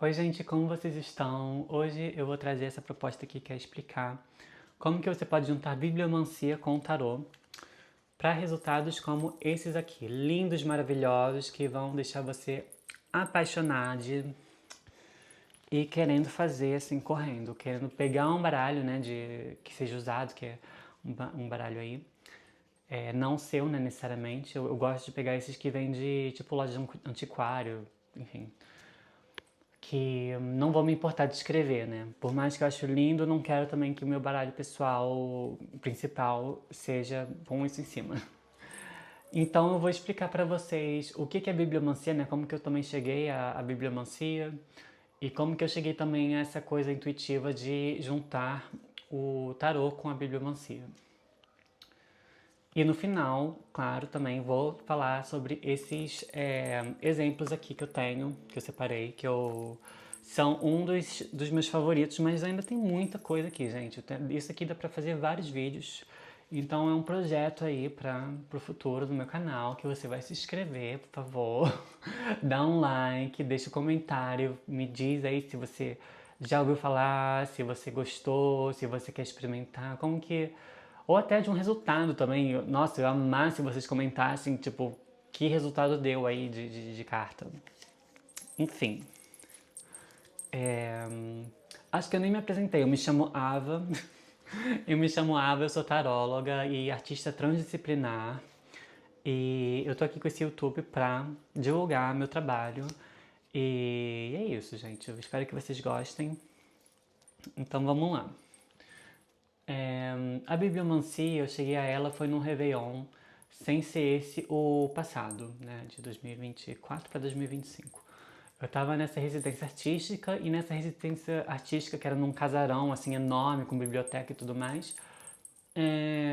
Oi gente, como vocês estão? Hoje eu vou trazer essa proposta aqui que é explicar como que você pode juntar bibliomancia com o tarô para resultados como esses aqui, lindos, maravilhosos, que vão deixar você apaixonado e querendo fazer assim, correndo, querendo pegar um baralho, né, que seja usado, que é um baralho aí, não seu, né, necessariamente. Eu gosto de pegar esses que vêm de tipo loja de antiquário, enfim, que não vou me importar de escrever, né? Por mais que eu acho lindo, não quero também que o meu baralho pessoal principal seja com isso em cima. Então eu vou explicar para vocês o que é bibliomancia, né? Como que eu também cheguei à bibliomancia e como que eu cheguei também a essa coisa intuitiva de juntar o tarô com a bibliomancia. E no final, claro, também vou falar sobre esses exemplos aqui que eu tenho, que eu separei, são um dos meus favoritos, mas ainda tem muita coisa aqui, gente. Isso aqui dá pra fazer vários vídeos. Então é um projeto aí pro futuro do meu canal, que você vai se inscrever, por favor. Dá um like, deixa um comentário, me diz aí se você já ouviu falar, se você gostou, se você quer experimentar, como que... Ou até de um resultado também. Nossa, eu ia amar se vocês comentassem, tipo, que resultado deu aí de carta. Enfim. Acho que eu nem me apresentei. Eu me chamo Ava. Eu sou taróloga e artista transdisciplinar. E eu tô aqui com esse YouTube pra divulgar meu trabalho. E é isso, gente. Eu espero que vocês gostem. Então vamos lá. A bibliomancia, eu cheguei a ela foi no Réveillon, sem ser esse o passado, né, de 2024 para 2025. Eu tava nessa residência artística e nessa residência artística, que era num casarão assim enorme, com biblioteca e tudo mais,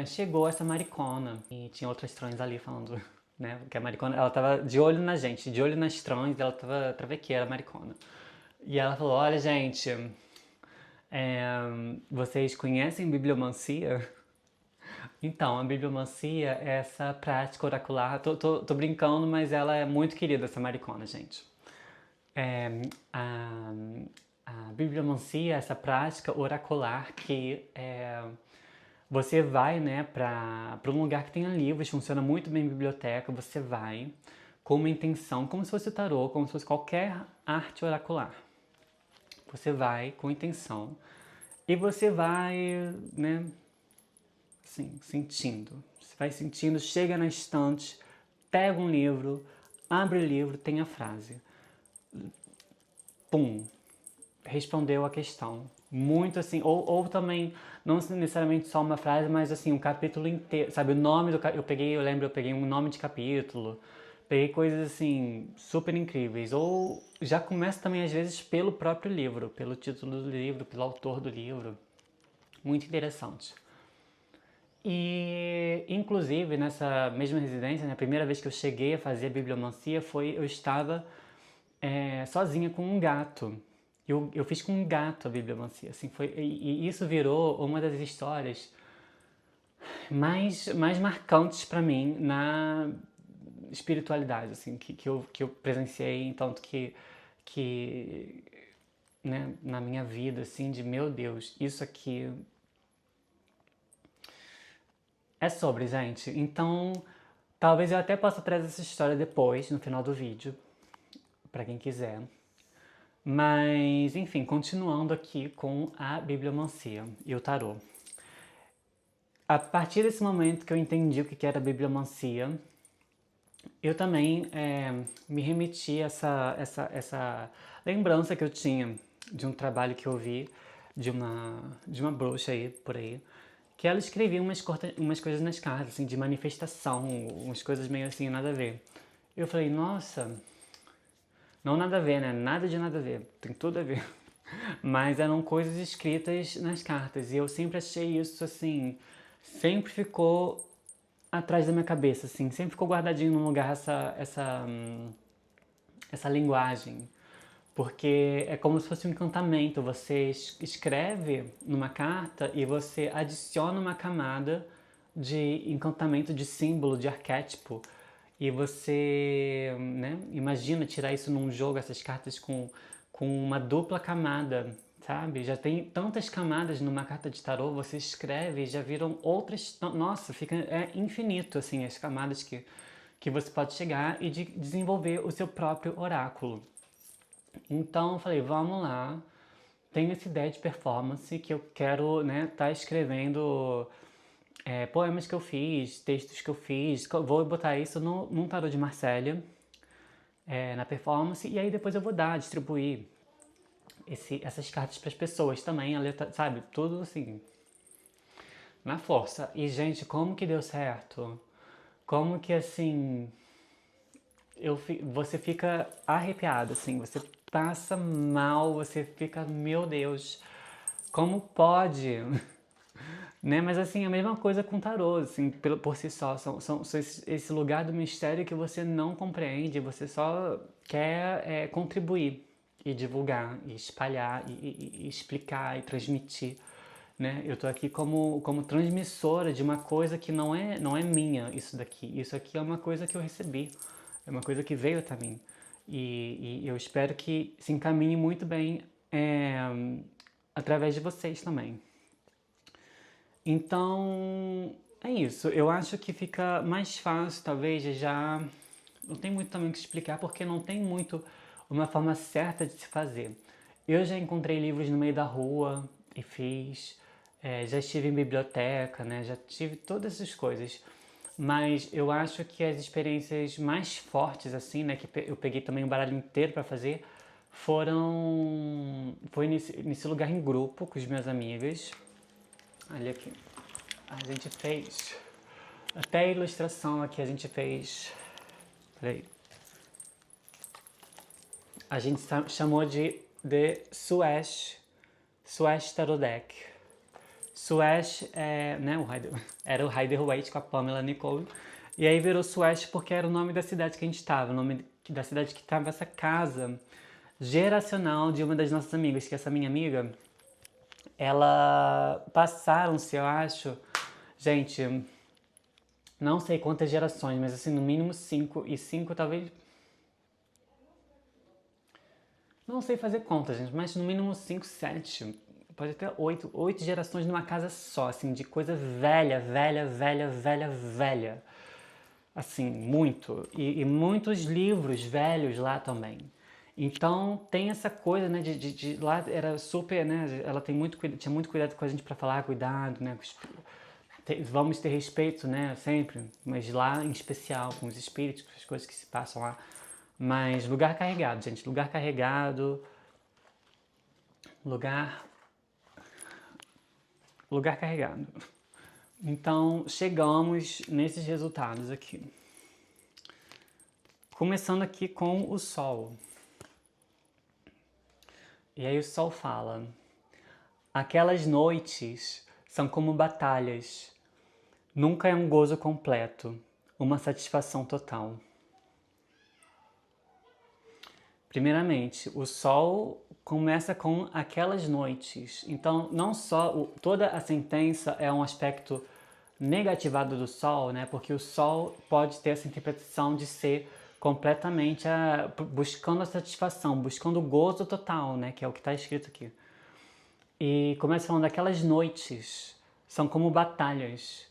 chegou essa maricona e tinha outras trans ali falando, né, porque a maricona, ela tava de olho na gente, de olho nas trans, ela tava travequeira, maricona. E ela falou, olha gente, vocês conhecem bibliomancia? Então, a bibliomancia é essa prática oracular. Tô brincando, mas ela é muito querida, essa maricona, gente. É, a, a bibliomancia é essa prática oracular que você vai, né, para um lugar que tenha livros, funciona muito bem em biblioteca, você vai com uma intenção, como se fosse tarô, como se fosse qualquer arte oracular. Você vai com intenção e você vai, né, assim, sentindo. Você vai sentindo, chega na estante, pega um livro, abre o livro, tem a frase. Pum! Respondeu a questão. Muito assim, ou também, não necessariamente só uma frase, mas assim, um capítulo inteiro, sabe, o nome do capítulo, eu peguei um nome de capítulo, peguei coisas assim, super incríveis, ou já começa também às vezes pelo próprio livro, pelo título do livro, pelo autor do livro, muito interessante. E, inclusive, nessa mesma residência, né, a primeira vez que eu cheguei a fazer a bibliomancia eu estava sozinha com um gato. Eu fiz com um gato a bibliomancia, assim, e isso virou uma das histórias mais marcantes para mim na espiritualidade, assim, que eu presenciei, tanto que né, na minha vida, assim, de meu Deus, isso aqui é sobre, gente. Então, talvez eu até possa trazer essa história depois, no final do vídeo, pra quem quiser. Mas, enfim, continuando aqui com a bibliomancia e o tarô. A partir desse momento que eu entendi o que era a bibliomancia, eu também me remeti a essa lembrança que eu tinha de um trabalho que eu vi de uma bruxa aí, por aí, que ela escrevia umas coisas nas cartas, assim, de manifestação, umas coisas meio assim, nada a ver. Eu falei, nossa, não nada a ver, né? Nada de nada a ver, tem tudo a ver. Mas eram coisas escritas nas cartas e eu sempre achei isso, assim, sempre ficou atrás da minha cabeça, assim, sempre ficou guardadinho num lugar essa linguagem. Porque é como se fosse um encantamento. Você escreve numa carta e você adiciona uma camada de encantamento, de símbolo, de arquétipo. E você, né, imagina tirar isso num jogo, essas cartas com uma dupla camada, sabe? Já tem tantas camadas numa carta de tarô, você escreve e já viram outras... Nossa, é infinito, assim, as camadas que você pode chegar e desenvolver o seu próprio oráculo. Então, eu falei, vamos lá, tenho essa ideia de performance que eu quero, né, tá escrevendo poemas que eu fiz, textos que eu fiz, vou botar isso num tarô de Marsella, na performance, e aí depois eu vou distribuir essas cartas para as pessoas também, sabe? Tudo assim, na força. E, gente, como que deu certo? Como que, assim, você fica arrepiado, assim, você passa mal, você fica, meu Deus, como pode? Né? Mas assim, a mesma coisa com tarô, assim, por si só, são esse lugar do mistério que você não compreende, você só quer contribuir e divulgar, e espalhar, e explicar, e transmitir, né? Eu tô aqui como transmissora de uma coisa que não é minha, isso aqui é uma coisa que eu recebi, é uma coisa que veio até mim, e eu espero que se encaminhe muito bem através de vocês também. Então, é isso. Eu acho que fica mais fácil, talvez, já... Não tem muito também o que explicar, porque não tem muito uma forma certa de se fazer. Eu já encontrei livros no meio da rua e fiz. Já estive em biblioteca, né? Já tive todas essas coisas. Mas eu acho que as experiências mais fortes, assim, né? Que eu peguei também o baralho inteiro para fazer, foi nesse lugar em grupo com os meus amigos. Olha aqui. A gente fez. Até a ilustração aqui a gente fez. Peraí. A gente chamou de Suesh Tarot Deck. Suesh né, era o Rider-Waite com a Pamela Nicole. E aí virou Suesh porque era o nome da cidade que a gente estava, o nome da cidade que estava essa casa geracional de uma das nossas amigas, que essa minha amiga, passaram-se, eu acho, gente, não sei quantas gerações, mas assim, no mínimo 5, e 5 talvez... Não sei fazer conta, gente, mas no mínimo 5, 7, pode até 8 gerações numa casa só, assim, de coisa velha, velha, velha, velha, velha. Assim, muito. E muitos livros velhos lá também. Então tem essa coisa, né, lá era super, né, ela tinha muito cuidado com a gente para falar, cuidado, né, vamos ter respeito, né, sempre, mas lá em especial com os espíritos, com as coisas que se passam lá. Mas lugar carregado, gente, lugar carregado, lugar carregado. Então chegamos nesses resultados aqui. Começando aqui com o Sol. E aí o Sol fala: aquelas noites são como batalhas. Nunca é um gozo completo, uma satisfação total. Primeiramente, o Sol começa com aquelas noites. Então, não só toda a sentença é um aspecto negativado do Sol, né? Porque o Sol pode ter essa interpretação de ser completamente buscando a satisfação, buscando o gozo total, né? Que é o que está escrito aqui. E começa falando daquelas noites, são como batalhas.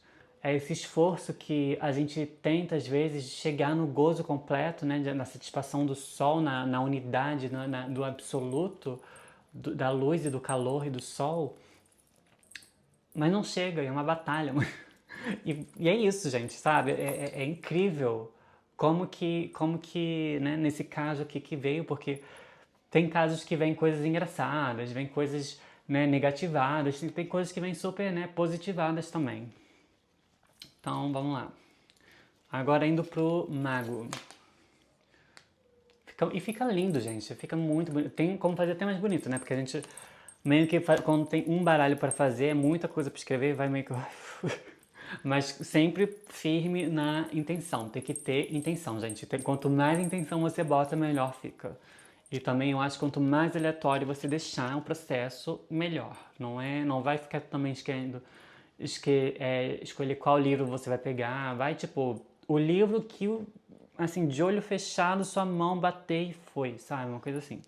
É esse esforço que a gente tenta, às vezes, de chegar no gozo completo, né, na satisfação do sol, na unidade, do absoluto, da luz e do calor e do sol. Mas não chega, é uma batalha. E é isso, gente, sabe? É incrível como que né, nesse caso aqui que veio, porque tem casos que vêm coisas engraçadas, vêm coisas, né, negativadas, tem coisas que vêm super, né, positivadas também. Então, vamos lá. Agora indo pro Mago. Fica lindo, gente. Fica muito bonito. Tem como fazer até mais bonito, né? Porque a gente meio que quando tem um baralho para fazer, é muita coisa para escrever, vai meio que... Mas sempre firme na intenção. Tem que ter intenção, gente. Quanto mais intenção você bota, melhor fica. E também eu acho que quanto mais aleatório você deixar o processo, melhor. Não vai ficar também querendo escolher qual livro você vai pegar. Vai, tipo, o livro que, assim, de olho fechado, sua mão bater e foi, sabe? Uma coisa assim.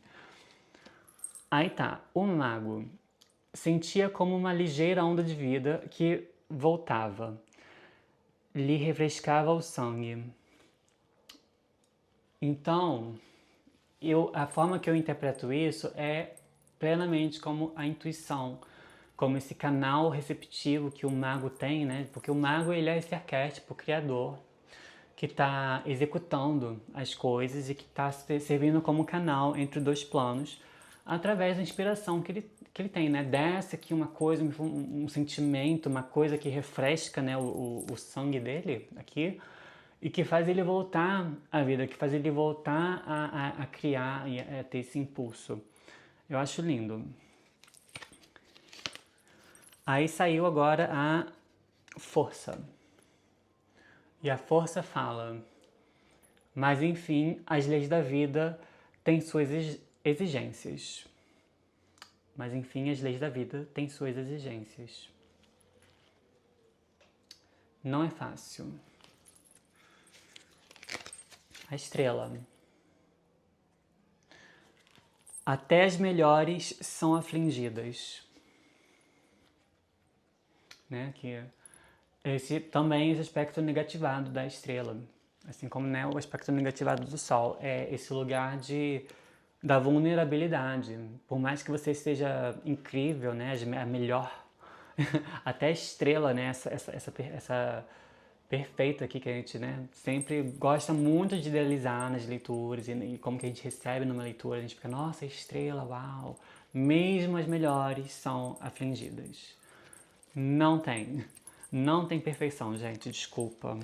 Aí tá, o mago sentia como uma ligeira onda de vida que voltava, lhe refrescava o sangue. Então, a forma que eu interpreto isso é plenamente como a intuição, como esse canal receptivo que o mago tem, né? Porque o mago, ele é esse arquétipo criador que está executando as coisas e que está servindo como canal entre dois planos através da inspiração que ele tem, né? Desce aqui uma coisa, um sentimento, uma coisa que refresca, né, o sangue dele aqui e que faz ele voltar à vida, que faz ele voltar a criar e a ter esse impulso. Eu acho lindo. Aí saiu agora a força. E a força fala: mas enfim, as leis da vida têm suas exigências. Mas enfim, as leis da vida têm suas exigências. Não é fácil. A estrela. Até as melhores são afligidas. Né? Que esse aspecto negativado da estrela. Assim como, né, o aspecto negativado do sol. É esse lugar da vulnerabilidade. Por mais que você seja incrível, né, a melhor, até a estrela, né, essa perfeita aqui que a gente, né, sempre gosta muito de idealizar nas leituras e como que a gente recebe numa leitura, a gente fica, nossa, estrela, uau. Mesmo as melhores são afligidas. Não tem perfeição, gente, desculpa.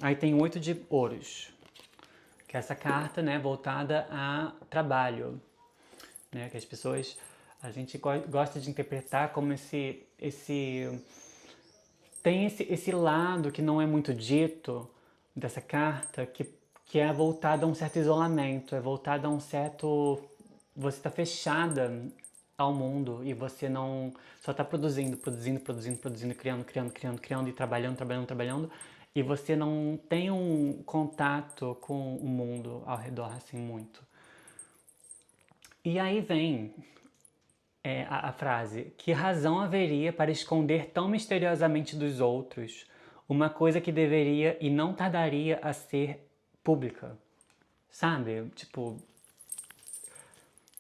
Aí tem 8 de ouros, que é essa carta, né, voltada a trabalho, né, que as pessoas, a gente gosta de interpretar como tem esse lado que não é muito dito dessa carta, que é voltado a um certo isolamento, é voltado a um certo, você está fechada ao mundo e você não só está produzindo, criando e trabalhando, e você não tem um contato com o mundo ao redor assim muito. E aí vem a frase: que razão haveria para esconder tão misteriosamente dos outros uma coisa que deveria e não tardaria a ser pública? Sabe? Tipo,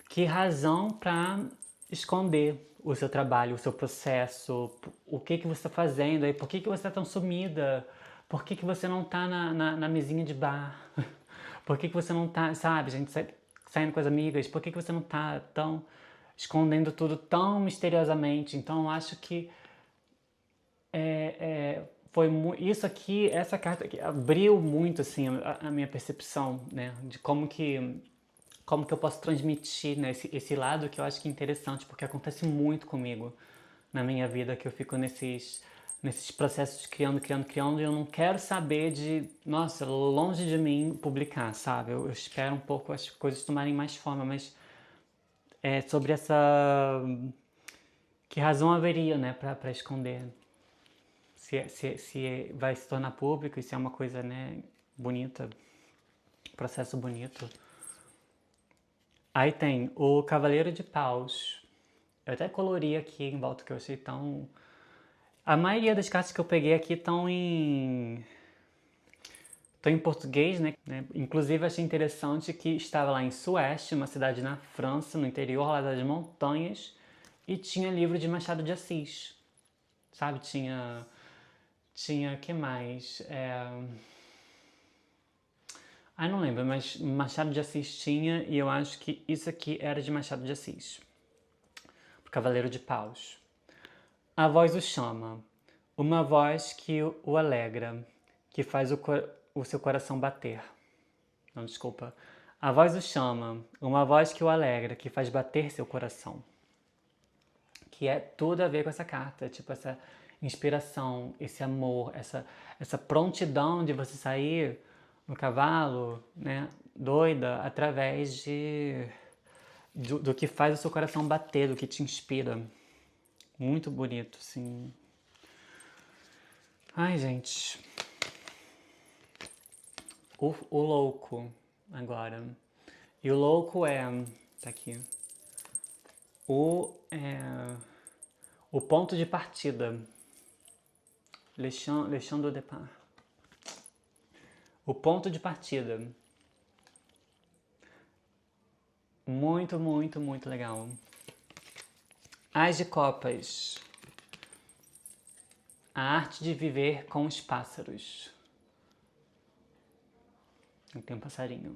que razão para esconder o seu trabalho, o seu processo, o que você está fazendo aí, por que você está tão sumida, por que você não está na mesinha de bar, por que você não está, sabe, gente, saindo com as amigas, por que você não está tão escondendo tudo tão misteriosamente? Então eu acho que foi isso aqui, essa carta aqui abriu muito assim a minha percepção, né, de como que eu posso transmitir, né, esse lado que eu acho que é interessante, porque acontece muito comigo na minha vida, que eu fico nesses processos criando, e eu não quero saber de, nossa, longe de mim publicar, sabe? Eu espero um pouco as coisas tomarem mais forma, mas é sobre que razão haveria, né, para esconder? Se vai se tornar público e se é uma coisa, né, bonita, processo bonito. Aí tem o Cavaleiro de Paus. Eu até colori aqui em volta, que eu achei tão... A maioria das cartas que eu peguei aqui estão em português, né? Inclusive achei interessante que estava lá em Sueste, uma cidade na França, no interior lá das montanhas, e tinha livro de Machado de Assis, sabe? Que mais? Não lembro, mas Machado de Assis tinha, e eu acho que isso aqui era de Machado de Assis. O Cavaleiro de Paus. A voz o chama, uma voz que o alegra, que faz o seu coração bater. Não, desculpa. A voz o chama, uma voz que o alegra, que faz bater seu coração. Que é tudo a ver com essa carta, tipo essa inspiração, esse amor, essa prontidão de você sair no cavalo, né, doida, através do que faz o seu coração bater, do que te inspira. Muito bonito, assim. Ai, gente. O louco, agora. E o louco é... Tá aqui. o ponto de partida. Le champ de départ. O ponto de partida. Muito, muito, muito legal. As de copas. A arte de viver com os pássaros. Não tem um passarinho.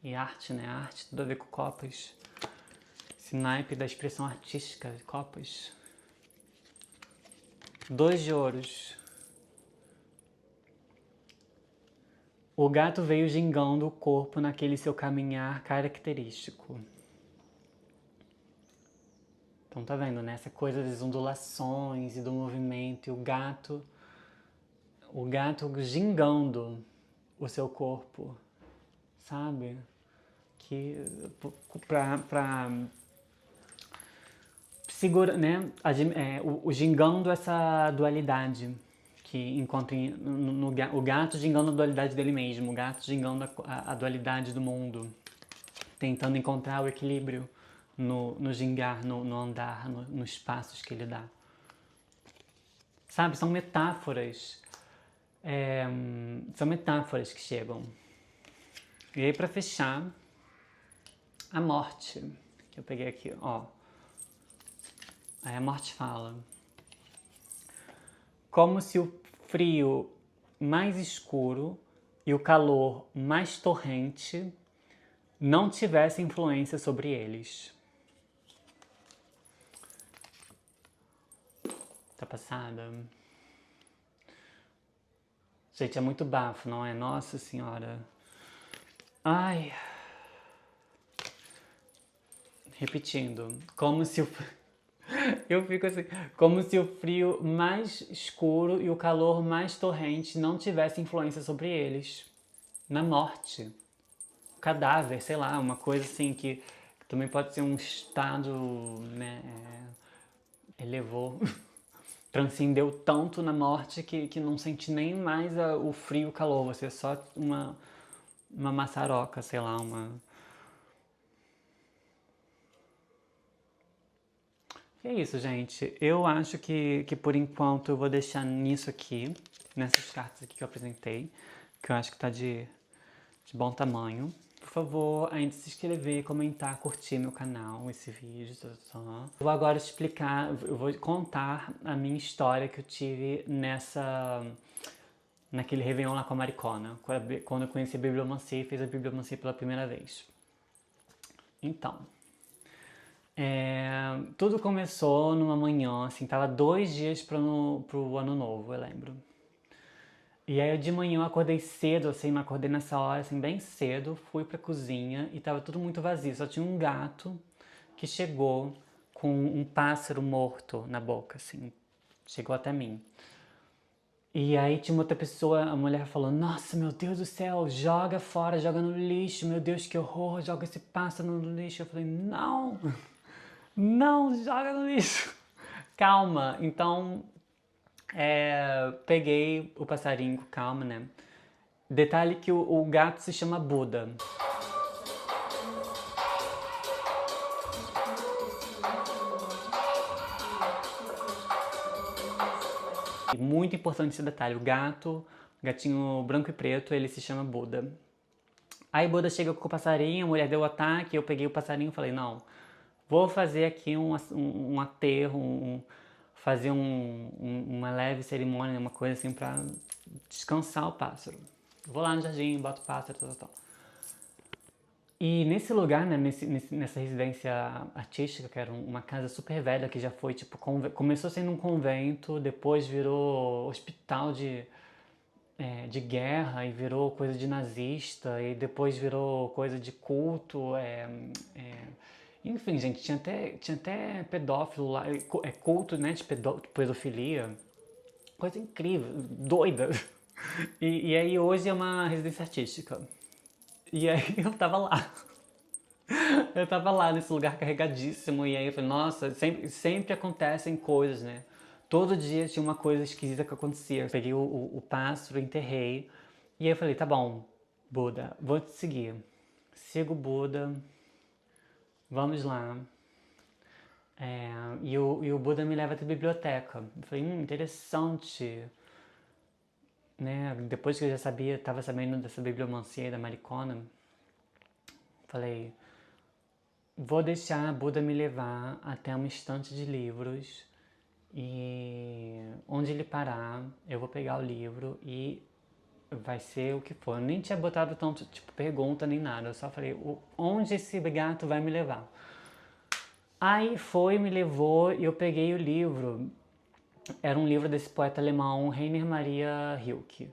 E arte, né? Arte, tudo a ver com copas. Esse naipe da expressão artística de copas. 2 de ouros. O gato veio gingando o corpo naquele seu caminhar característico. Então tá vendo, né? Essa coisa das ondulações e do movimento. E o gato gingando o seu corpo, sabe? Que pra segura, né? O gingando essa dualidade que encontra o gato gingando a dualidade dele mesmo, o gato gingando a dualidade do mundo, tentando encontrar o equilíbrio no gingar, no andar, nos passos que ele dá. Sabe, são metáforas. São metáforas que chegam. E aí, pra fechar, a morte, que eu peguei aqui, ó. Aí a morte fala: como se o frio mais escuro e o calor mais torrente não tivessem influência sobre eles. Tá passada? Gente, é muito bafo, não é? Nossa Senhora. Ai. Repetindo. Como se o... Eu fico assim. Como se o frio mais escuro e o calor mais torrente não tivessem influência sobre eles. Na morte. Cadáver, sei lá, uma coisa assim que também pode ser um estado, né? Elevou. Transcendeu tanto na morte que não sente nem mais o frio e o calor. Você é só uma maçaroca, sei lá, uma... E é isso, gente. Eu acho que por enquanto eu vou deixar nisso aqui, nessas cartas aqui que eu apresentei, que eu acho que tá de bom tamanho. Por favor, ainda se inscrever, comentar, curtir meu canal, esse vídeo. Eu vou agora explicar, eu vou contar a minha história que eu tive naquele Réveillon lá com a Maricona, quando eu conheci a bibliomancia e fiz a bibliomancia pela primeira vez. Então, tudo começou numa manhã, assim, tava 2 dias pro ano novo, eu lembro. E aí de manhã eu acordei cedo, assim, me acordei nessa hora, assim, bem cedo, fui pra cozinha e tava tudo muito vazio, só tinha um gato que chegou com um pássaro morto na boca, assim, chegou até mim. E aí tinha uma outra pessoa, a mulher falou: nossa, meu Deus do céu, joga fora, joga no lixo, meu Deus, que horror, joga esse pássaro no lixo. Eu falei: não, não, joga no lixo. Calma, então peguei o passarinho com calma, né? Detalhe que o gato se chama Buda. Muito importante esse detalhe, o gatinho branco e preto, ele se chama Buda. Aí Buda chega com o passarinho, a mulher deu o ataque, eu peguei o passarinho e falei: não, vou fazer aqui um aterro, fazer uma leve cerimônia, uma coisa assim pra descansar o pássaro. Vou lá no jardim, boto o pássaro, tal. E nesse lugar, né, nessa residência artística, que era uma casa super velha, que já foi, tipo, começou sendo um convento, depois virou hospital de guerra, e virou coisa de nazista, e depois virou coisa de culto, enfim, gente, tinha até pedófilo lá, culto, né, de pedofilia, coisa incrível, doida. E aí hoje é uma residência artística. E aí eu tava lá. Eu tava lá nesse lugar carregadíssimo, e aí eu falei: nossa, sempre acontecem coisas, né? Todo dia tinha uma coisa esquisita que acontecia. Eu peguei o pássaro, enterrei, e aí eu falei: tá bom, Buda, vou te seguir. Sigo o Buda, Vamos lá. E o Buda me leva até a biblioteca. Eu falei, interessante. Né? Depois que eu já sabia, estava sabendo dessa bibliomancia da Maricona, falei, vou deixar a Buda me levar até uma estante de livros e onde ele parar, eu vou pegar o livro e vai ser o que for. Eu nem tinha botado tanto, tipo, pergunta nem nada. Eu só falei, onde esse gato vai me levar? Aí foi, me levou e eu peguei o livro. Era um livro desse poeta alemão, Rainer Maria Rilke,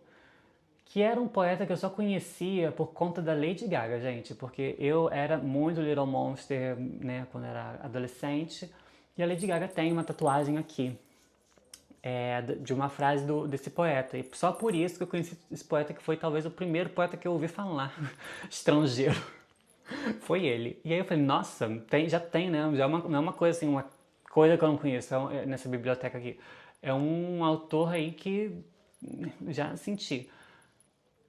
que era um poeta que eu só conhecia por conta da Lady Gaga, gente, porque eu era muito Little Monster, né, quando era adolescente, e a Lady Gaga tem uma tatuagem aqui, de uma frase desse poeta, e só por isso que eu conheci esse poeta, que foi talvez o primeiro poeta que eu ouvi falar, estrangeiro, foi ele. E aí eu falei, nossa, já tem, né, já não é uma coisa assim, uma coisa que eu não conheço nessa biblioteca aqui, é um autor aí que já senti.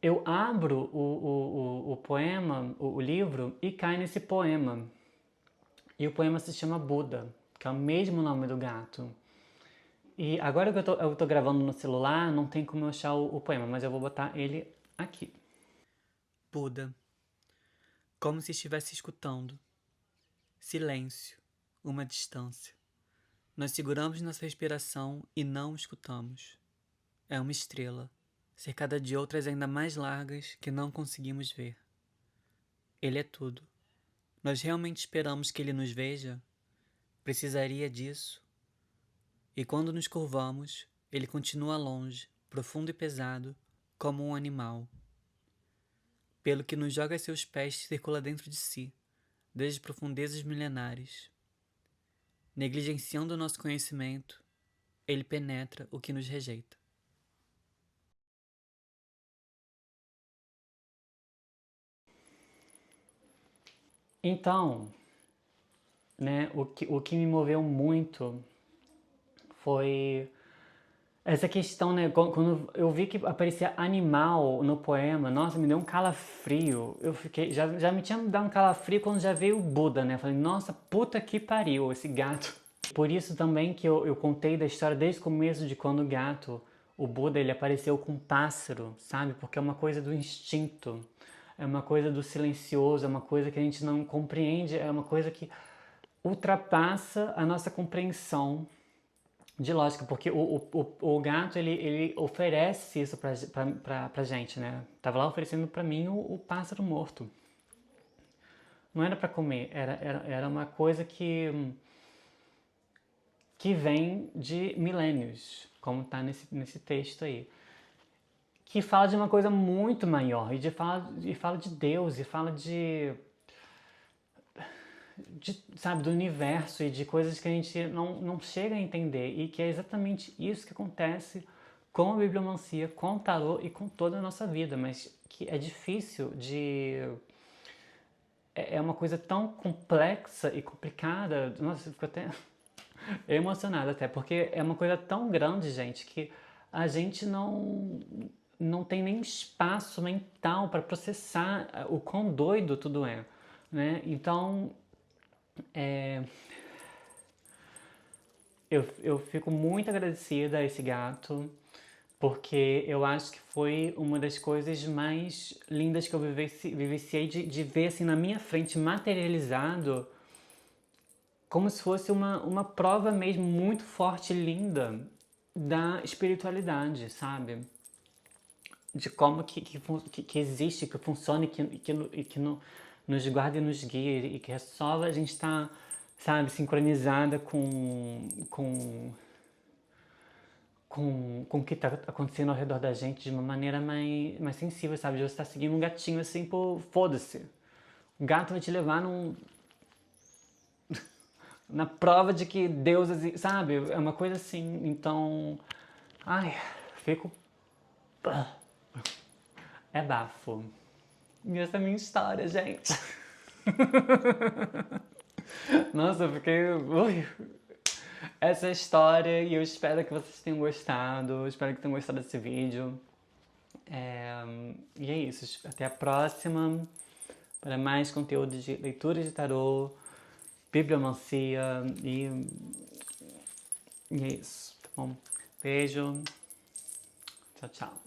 Eu abro o poema, o livro, e cai nesse poema. E o poema se chama Buda, que é o mesmo nome do gato. E agora que eu tô gravando no celular, não tem como eu achar o poema, mas eu vou botar ele aqui. Buda, como se estivesse escutando. Silêncio, uma distância. Nós seguramos nossa respiração e não escutamos. É uma estrela, cercada de outras ainda mais largas que não conseguimos ver. Ele é tudo. Nós realmente esperamos que ele nos veja? Precisaria disso? E quando nos curvamos, ele continua longe, profundo e pesado, como um animal. Pelo que nos joga a seus pés circula dentro de si, desde profundezas milenares. Negligenciando o nosso conhecimento, ele penetra o que nos rejeita. Então, né, o que me moveu muito foi essa questão, né? Quando eu vi que aparecia animal no poema, nossa, me deu um calafrio. Eu fiquei, já me tinha dado um calafrio quando já veio o Buda, né? Falei, nossa, puta que pariu, esse gato. Por isso também que eu contei da história desde o começo de quando o gato, o Buda, ele apareceu com um pássaro, sabe? Porque é uma coisa do instinto, é uma coisa do silencioso, é uma coisa que a gente não compreende, é uma coisa que ultrapassa a nossa compreensão de lógica, porque o gato, ele oferece isso pra gente, né? Tava lá oferecendo pra mim o pássaro morto. Não era pra comer, era uma coisa que vem de milênios, como tá nesse texto aí. Que fala de uma coisa muito maior, e fala de Deus, e fala sabe, do universo e de coisas que a gente não chega a entender, e que é exatamente isso que acontece com a bibliomancia, com o tarô e com toda a nossa vida, mas que é difícil de... É uma coisa tão complexa e complicada, nossa, eu fico até emocionada até, porque é uma coisa tão grande, gente, que a gente não tem nem espaço mental para processar o quão doido tudo é, né? Então, é, eu fico muito agradecida a esse gato, porque eu acho que foi uma das coisas mais lindas que eu vivenciei de ver assim na minha frente materializado, como se fosse uma prova mesmo muito forte e linda da espiritualidade, sabe? De como que existe, que funciona e que nos guarda e nos guia, e que é só a gente estar, sabe, sincronizada com o que está acontecendo ao redor da gente de uma maneira mais sensível, sabe? De você estar seguindo um gatinho assim, por foda-se. O gato vai te levar na prova de que Deus existe, sabe? É uma coisa assim. Então, ai, fico... É bafo. E essa é a minha história, gente. Nossa, eu fiquei... Ui. Essa é a história e eu espero que vocês tenham gostado. Eu espero que tenham gostado desse vídeo. E é isso. Até a próxima para mais conteúdo de leitura de tarô, bibliomancia e é isso, tá bom? Beijo, tchau, tchau.